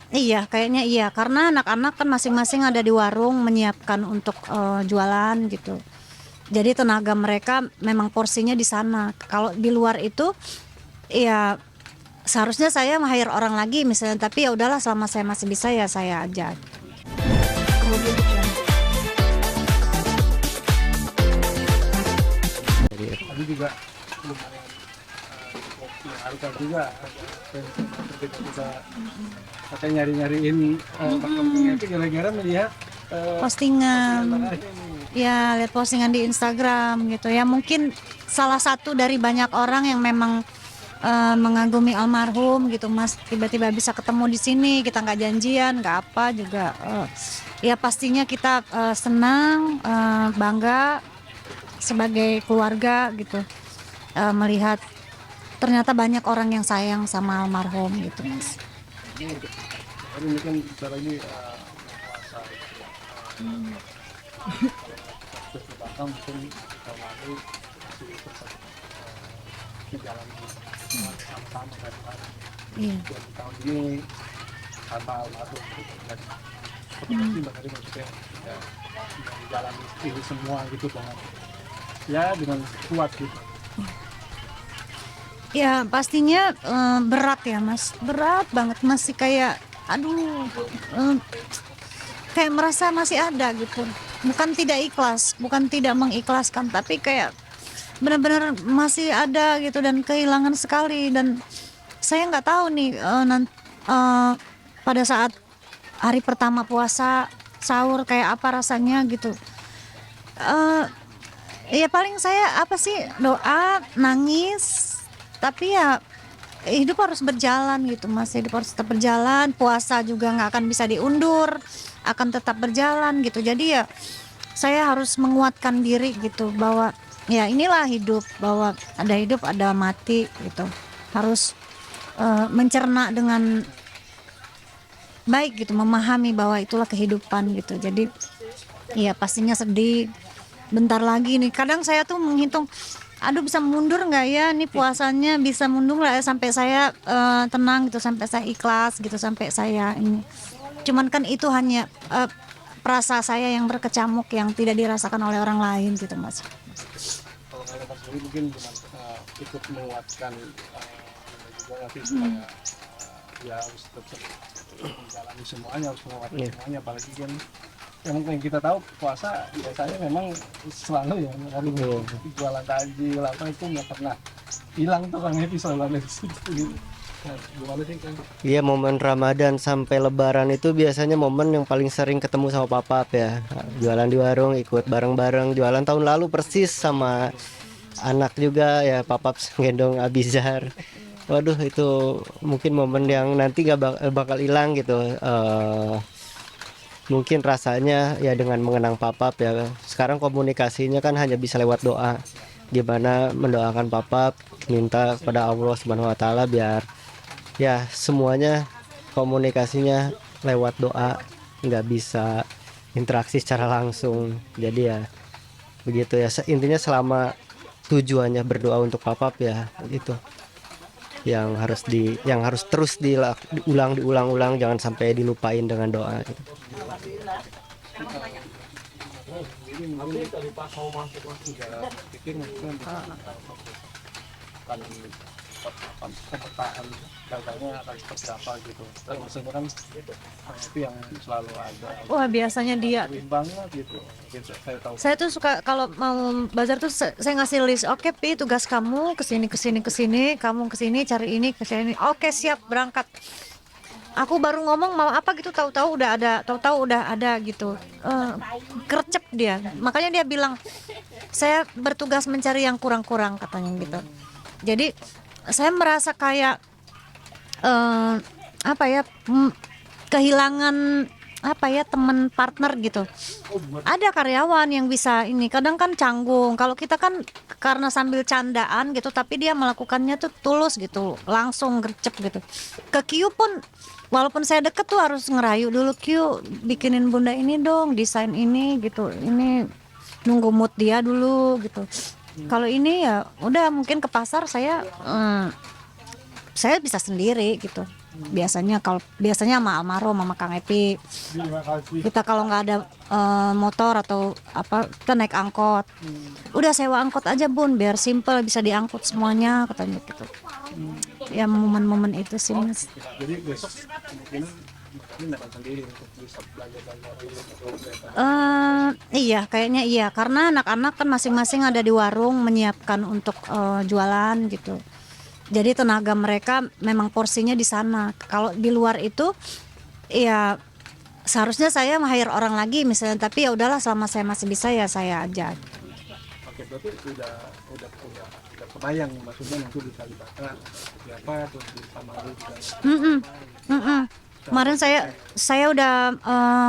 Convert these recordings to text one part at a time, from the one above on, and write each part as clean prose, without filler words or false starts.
Iya, kayaknya iya, karena anak-anak kan masing-masing ada di warung menyiapkan untuk, jualan gitu. Jadi tenaga mereka memang porsinya di sana. Kalau di luar itu, ya seharusnya saya hire orang lagi misalnya, tapi ya udahlah selama saya masih bisa ya saya aja. Kalau gitu ya. Tadi juga lumayan harga juga kita bisa pakai nyari-nyariin marketingnya itu gara-gara melihat Postingan, ini. ya lihat postingan di Instagram gitu ya, mungkin salah satu dari banyak orang yang memang mengagumi almarhum gitu Mas, tiba-tiba bisa ketemu di sini, kita nggak janjian, nggak apa juga, ya pastinya kita senang, bangga sebagai keluarga gitu, melihat ternyata banyak orang yang sayang sama almarhum gitu Mas. Tapi mungkin bisa lagi puasa gitu ya. Kalau di Batam mungkin tahun lalu masih sempat menjalani sama-sama kan. Iya. Dan tahun ini tanpa almarhum gitu. Dan seperti Mbak tadi maksudnya ya, menjalani ini semua gitu dengan kuat gitu. Ya pastinya berat ya Mas, berat banget, masih kayak aduh, kayak merasa masih ada gitu, bukan tidak ikhlas, bukan tidak mengikhlaskan, tapi kayak benar-benar masih ada gitu dan kehilangan sekali. Dan saya nggak tahu nih pada saat hari pertama puasa sahur kayak apa rasanya gitu. eh Ya paling saya apa sih, doa, nangis, tapi ya hidup harus berjalan gitu Mas, hidup harus tetap berjalan, puasa juga nggak akan bisa diundur, akan tetap berjalan gitu. Jadi ya saya harus menguatkan diri gitu bahwa ya inilah hidup, bahwa ada hidup ada mati gitu. Harus mencerna dengan baik gitu, memahami bahwa itulah kehidupan gitu. Jadi ya pastinya sedih. Bentar lagi nih, kadang saya tuh menghitung, aduh bisa mundur nggak ya nih puasanya, bisa mundur nggak ya sampai saya tenang gitu, sampai saya ikhlas gitu, sampai saya ini. Cuman kan itu hanya perasa saya yang berkecamuk yang tidak dirasakan oleh orang lain gitu Mas. Kalau nggak Mas Dwi mungkin dengan ikut menguatkan juga nanti supaya ya harus tetap menjalani semuanya, harus menguatkan semuanya, apalagi kan yang mungkin kita tahu puasa biasanya memang selalu ya hari jualan takjil apa itu nggak pernah hilang tuh kan, itu selalu ada di situ gitu. Nah, gimana sih kan? Iya, momen Ramadan sampai Lebaran itu biasanya momen yang paling sering ketemu sama Papap ya. Jualan di warung, ikut bareng-bareng. Jualan tahun lalu persis sama anak juga ya, Papap gendong Abizar. Waduh, itu mungkin momen yang nanti gak bakal hilang gitu. Mungkin rasanya ya dengan mengenang Papap ya. Sekarang komunikasinya kan hanya bisa lewat doa. Gimana mendoakan Papap, minta kepada Allah Subhanahu wa taala biar ya semuanya komunikasinya lewat doa, nggak bisa interaksi secara langsung. Jadi ya begitu ya, intinya selama tujuannya berdoa untuk Papap ya itu yang harus terus diulang, jangan sampai dilupain dengan doa gitu. Jadi mungkin dari pas mau masuk juga pikir mungkin akan pemetaan dagangnya akan seperti apa gitu. Dan maksudnya kan itu yang selalu ada. Wah biasanya dia, Banget gitu. Gitu saya tahu. saya tuh suka kalau mau bazar tuh saya ngasih list, oke Pi tugas kamu kesini kesini kesini, kamu kesini cari ini kesini, oke siap berangkat. Aku baru ngomong mau apa gitu, tahu-tahu udah ada gitu. Gercep dia, makanya dia bilang saya bertugas mencari yang kurang-kurang katanya gitu. Jadi saya merasa kayak apa ya, kehilangan apa ya, teman partner gitu. Ada karyawan yang bisa ini, kadang kan canggung. Kalau kita kan karena sambil candaan gitu, tapi dia melakukannya tuh tulus gitu, langsung gercep gitu. Ke Q pun walaupun saya deket tuh harus ngerayu dulu, Q bikinin bunda ini dong, desain ini gitu. Ini nunggu mood dia dulu gitu. Kalau ini ya udah mungkin ke pasar saya bisa sendiri gitu. Biasanya sama almarhum sama Kang Epi. Kita kalau nggak ada motor atau apa, kita naik angkot. Udah sewa angkot aja Bun, biar simple bisa diangkut semuanya katanya gitu. Ya momen-momen itu sih Mas. Jadi besok kemungkinan ini datang sendiri untuk bisa belajar atau Iya, kayaknya iya. Karena anak-anak kan masing-masing ada di warung menyiapkan untuk jualan gitu. Jadi tenaga mereka memang porsinya di sana. Kalau di luar itu, ya seharusnya saya hire orang lagi misalnya. Tapi ya udahlah, selama saya masih bisa ya saya aja. Oke, berarti udah kebayang maksudnya nanti di Kalibata seperti apa, terus di Samarinda juga. Mm-mm, mm-mm. Kemarin saya udah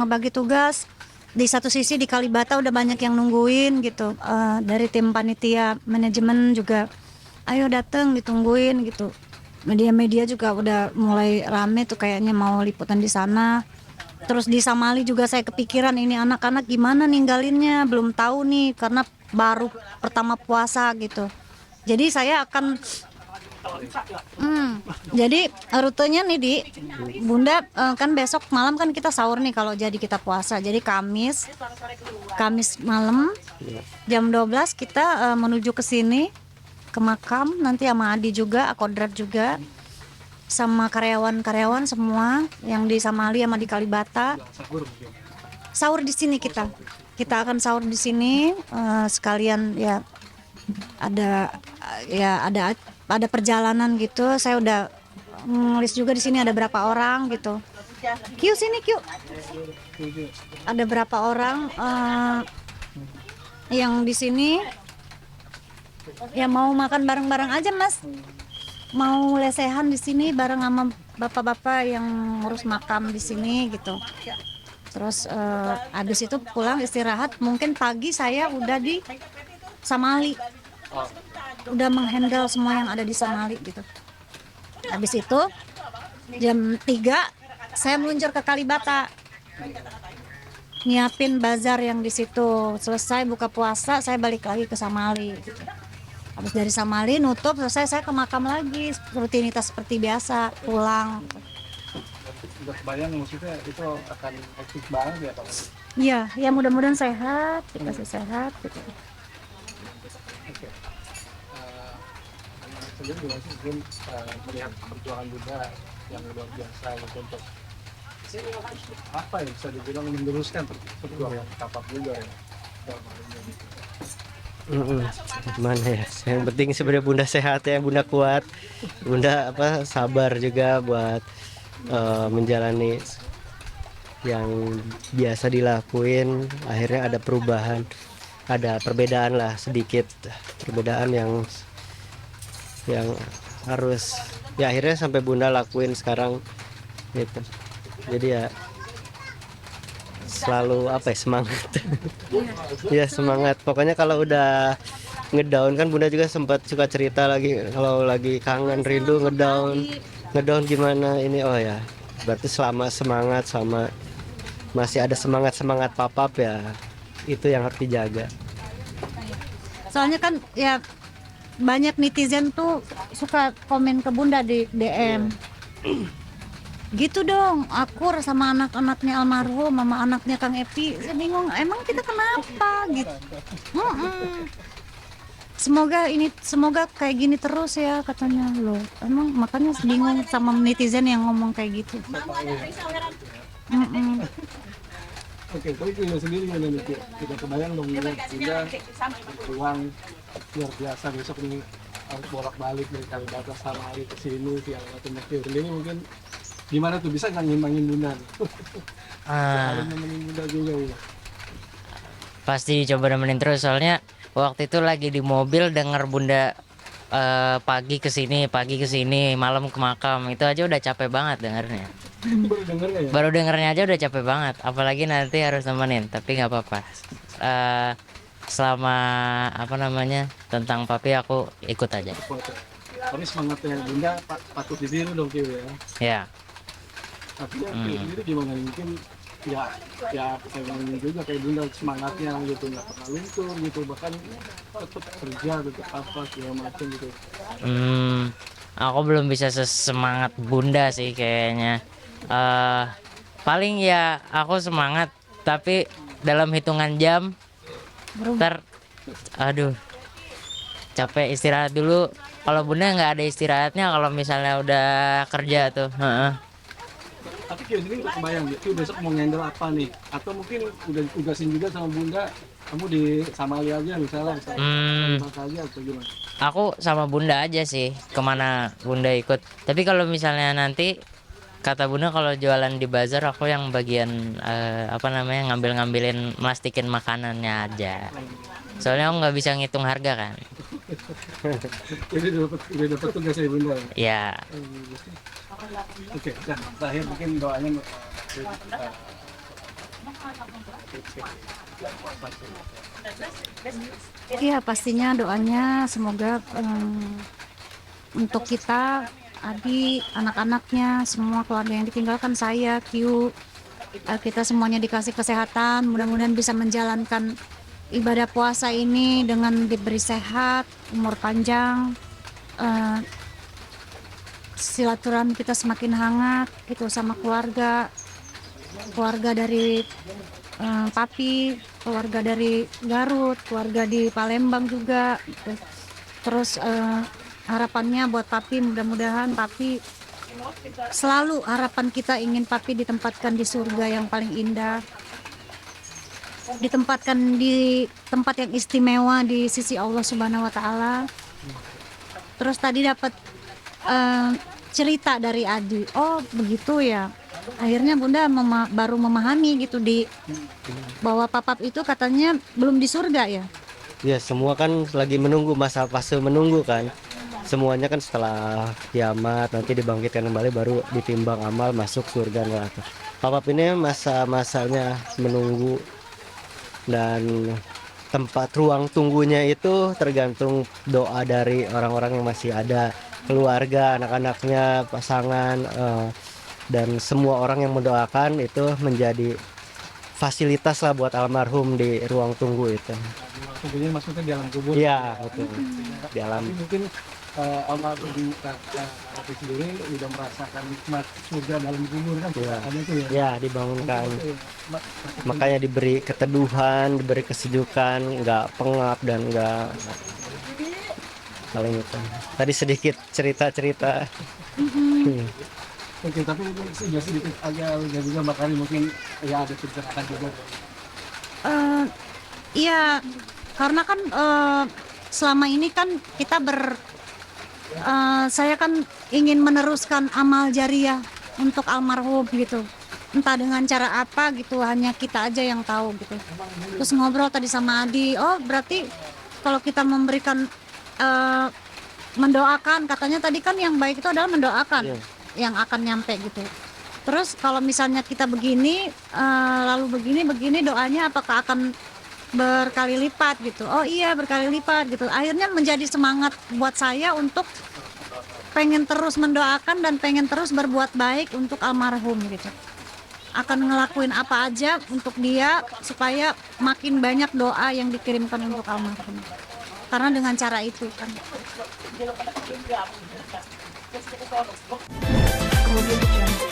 ngebagi tugas. Di satu sisi di Kalibata udah banyak yang nungguin gitu. Dari tim panitia manajemen juga, ayo dateng ditungguin gitu. Media-media juga udah mulai rame tuh kayaknya mau liputan di sana. Terus di Samali juga saya kepikiran ini anak-anak gimana ninggalinnya, belum tahu nih karena baru pertama puasa gitu. Jadi saya akan jadi rutenya nih di Bunda, kan besok malam kan kita sahur nih kalau jadi kita puasa. Jadi Kamis malam jam 12 kita menuju ke sini ke makam, nanti sama Adi juga, Akodrat juga, sama karyawan-karyawan semua yang di Samali sama di Kalibata. Sahur di sini kita akan sahur di sini, sekalian ya ada perjalanan gitu. Saya udah nulis juga di sini ada berapa orang gitu. Q sini Q. Ada berapa orang yang di sini ya mau makan bareng-bareng aja Mas. Mau lesehan di sini bareng sama bapak-bapak yang ngurus makam di sini gitu. Terus habis itu pulang istirahat, mungkin pagi saya udah di Samali. Udah menghandle semua yang ada di Samali gitu. Habis itu jam 3 saya meluncur ke Kalibata. Nyiapin bazar yang di situ. Selesai buka puasa saya balik lagi ke Samali gitu. Habis dari Samali nutup, selesai saya ke makam lagi, rutinitas seperti biasa, pulang. Udah kebayang maksudnya itu akan aktif banget ya Pak? Iya, ya mudah-mudahan sehat, dikasih sehat gitu. Oke. Sendiri gimana sih mungkin melihat perjuangan Bunda yang luar biasa gitu untuk apa ya bisa dibilang meneruskan perjuangan Tapak juga ya. Gimana ya, yang penting sebenarnya Bunda sehat ya, Bunda kuat, Bunda sabar juga buat menjalani yang biasa dilakuin. Akhirnya ada perubahan, ada perbedaan lah sedikit, perbedaan yang harus ya akhirnya sampai Bunda lakuin sekarang gitu. Jadi ya selalu semangat. Ya semangat. Pokoknya kalau udah ngedown kan Bunda juga sempat suka cerita lagi kalau lagi kangen rindu ngedown gimana ini. Oh ya, berarti selama masih ada semangat papap ya, itu yang harus dijaga. Soalnya kan ya banyak netizen tuh suka komen ke Bunda di DM. Gitu dong, akur sama anak-anaknya almarhum, sama anaknya Kang Epi. Saya bingung, emang kita kenapa gitu. Semoga kayak gini terus ya katanya loh. Emang makanya bingung sama netizen yang ngomong kayak gitu. Oke, tapi Bunda sendiri gimana nih? Kita kebayang dong Bunda peluang luar biasa besok ini harus bolak-balik dari Kalibata Samali ke sini yang otomatis ini mungkin gimana tuh bisa nggak ngimbangin Bunda? Harus nemenin Bunda juga ya. Pasti coba nemenin terus, soalnya waktu itu lagi di mobil denger Bunda pagi ke sini, malam ke makam. Itu aja udah capek banget dengernya. Baru dengernya ya? Baru dengernya aja udah capek banget, apalagi nanti harus nemenin. Tapi nggak apa-apa. Selama tentang papi aku ikut aja. Tapi semangatnya Bunda patut ditiru dong Kiw ya. Ya. Tapi Kiw sendiri gimana mungkin ya kayak juga kayak Bunda semangatnya gitu, nggak pernah luntur gitu, bahkan tetap kerja tetap apa segala macam gitu. aku belum bisa sesemangat bunda sih kayaknya. eh Paling ya aku semangat, tapi dalam hitungan jam ntar aduh capek, istirahat dulu. Kalau bunda nggak ada istirahatnya kalau misalnya udah kerja tuh. Heeh. Tapi Kio sendiri nggak kebayang ya, Kio besok mau ngendel apa nih? Atau mungkin udah ditugasin juga sama bunda, kamu di Samali aja misalnya aja atau gimana? Aku sama bunda aja sih, kemana bunda ikut. Tapi kalau misalnya nanti kata bunda kalau jualan di bazar, aku yang bagian apa namanya, ngambilin plastikin makanannya aja. Soalnya aku nggak bisa ngitung harga kan. Jadi udah dapat tugas ya bunda. Ya, Oke, nah, terakhir mungkin doanya Iya, pastinya doanya semoga untuk kita, Adi, anak-anaknya, semua keluarga yang ditinggalkan, saya, Kiu, kita semuanya dikasih kesehatan, mudah-mudahan bisa menjalankan ibadah puasa ini dengan diberi sehat, umur panjang, eh, silaturahmi kita semakin hangat gitu sama keluarga dari papi, keluarga dari Garut, keluarga di Palembang juga gitu. Terus harapannya buat papi, mudah-mudahan papi selalu, harapan kita ingin papi ditempatkan di surga yang paling indah, ditempatkan di tempat yang istimewa di sisi Allah Subhanahu wa taala. Terus tadi dapat cerita dari Adi, oh begitu ya, akhirnya bunda baru memahami gitu bahwa papap itu katanya belum di surga ya. Ya semua kan lagi menunggu masa fase menunggu kan. Semuanya kan setelah kiamat nanti dibangkitkan kembali baru ditimbang amal masuk surga neraka. Papap ini masa-masanya menunggu, dan tempat ruang tunggunya itu tergantung doa dari orang-orang yang masih ada, keluarga, anak-anaknya, pasangan, dan semua orang yang mendoakan itu menjadi fasilitas lah buat almarhum di ruang tunggu itu. tubuhnya maksudnya di alam kubur. Iya, betul. Di alam. Tapi mungkin almarhum Rafi sendiri udah merasakan nikmat surga dalam kubur kan? Iya. Ada tuh ya. Ya, dibangunkan. Makanya diberi keteduhan, diberi kesejukan, nggak pengap dan nggak paling itu. Tadi sedikit cerita-cerita. Oke, tapi mungkin sudah sedikit agak juga Bakari mungkin ya ada ceritakan juga. Iya, karena kan selama ini kan kita saya kan ingin meneruskan amal jariah untuk almarhum gitu, entah dengan cara apa gitu, hanya kita aja yang tahu gitu. Terus ngobrol tadi sama Adi, oh berarti kalau kita memberikan mendoakan, katanya tadi kan yang baik itu adalah mendoakan yang akan nyampe gitu. Terus kalau misalnya kita begini lalu begini doanya apakah akan berkali lipat gitu? Oh iya, berkali lipat gitu. Akhirnya menjadi semangat buat saya untuk pengen terus mendoakan dan pengen terus berbuat baik untuk almarhum gitu. Akan ngelakuin apa aja untuk dia supaya makin banyak doa yang dikirimkan untuk almarhum. Karena dengan cara itu kan. Kemudian